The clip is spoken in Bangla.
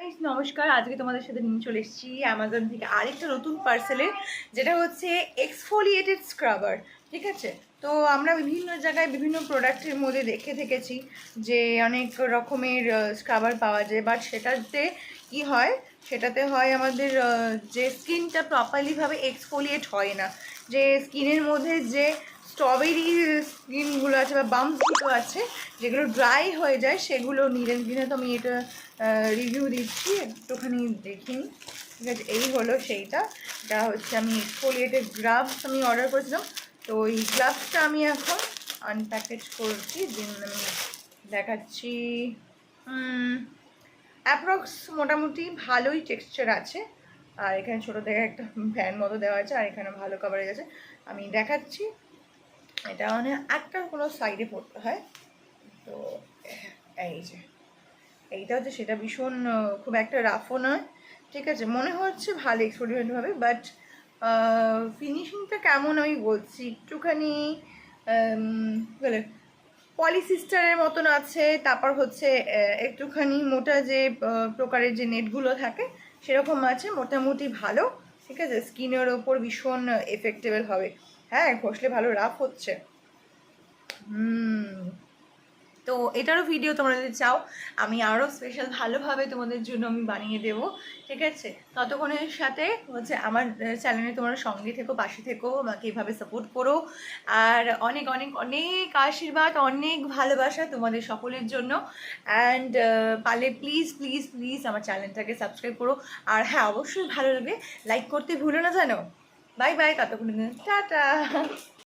গাইস নমস্কার। আজকে তোমাদের সাথে নিয়ে চলে এসেছি অ্যামাজন থেকে আরেকটা নতুন পার্সেলের, যেটা হচ্ছে এক্সফোলিয়েটেড স্ক্রাবার। ঠিক আছে, তো আমরা বিভিন্ন জায়গায় বিভিন্ন প্রোডাক্টের মধ্যে দেখে থেকেছি যে অনেক রকমের স্ক্রাবার পাওয়া যায়, বাট সেটাতে কি হয়, সেটাতে হয় আমাদের যে স্কিনটা প্রপারলিভাবে এক্সফোলিয়েট হয় না। যে স্কিনের মধ্যে যে স্ট্রবেরি স্কিনগুলো আছে বা বাম্পসগুলো আছে, যেগুলো ড্রাই হয়ে যায়, সেগুলো নিলেন কিনা। তো আমি এটা রিভিউ দিচ্ছি, একটুখানি দেখিনি। ঠিক আছে, এই হলো সেইটা। এটা হচ্ছে আমি এক্সফোলিয়েটেড গ্লাভস আমি অর্ডার করেছিলাম। তো এই গ্লাভসটা আমি এখন আনপ্যাকেজ করছি, দিন আমি দেখাচ্ছি। অ্যাপ্রক্স মোটামুটি ভালোই টেক্সচার আছে। আর এখানে ছোটো থেকে একটা ফ্যান মতো দেওয়া আছে, আর এখানে ভালো কভারেজ আছে। আমি দেখাচ্ছি, এটা মানে একটা কোনো সাইডে পড়তে হয়। তো এই যে এইটা হচ্ছে সেটা, ভীষণ খুব একটা রাফও নয়। ঠিক আছে, মনে হচ্ছে ভালো এক্সপেরিমেন্ট হবে, বাট ফিনিশিংটা কেমন আমি বলছি, একটুখানি বলে পলিসিস্টারের মতন আছে। তারপর হচ্ছে একটুখানি মোটা যে প্রকারের যে নেটগুলো থাকে সেরকম আছে, মোটামুটি ভালো। ঠিক আছে, স্কিনের ওপর ভীষণ এফেক্টেবল হবে। হ্যাঁ, ঘষলে ভালো রাফ হচ্ছে। তো এটারও ভিডিও তোমরা যদি চাও, আমি আরও স্পেশাল ভালোভাবে তোমাদের জন্য আমি বানিয়ে দেব। ঠিক আছে, ততক্ষণের সাথে হচ্ছে আমার চ্যানেলে তোমরা সঙ্গে থেকো, পাশে থেকো, আমাকে এইভাবে সাপোর্ট করো। আর অনেক অনেক অনেক আশীর্বাদ, অনেক ভালোবাসা তোমাদের সকলের জন্য। অ্যান্ড পারলে প্লিজ প্লিজ প্লিজ আমার চ্যানেলটাকে সাবস্ক্রাইব করো। আর হ্যাঁ, অবশ্যই ভালো লাগবে লাইক করতে ভুলো না, জানো। বাই বাই, ততক্ষণ টাটা।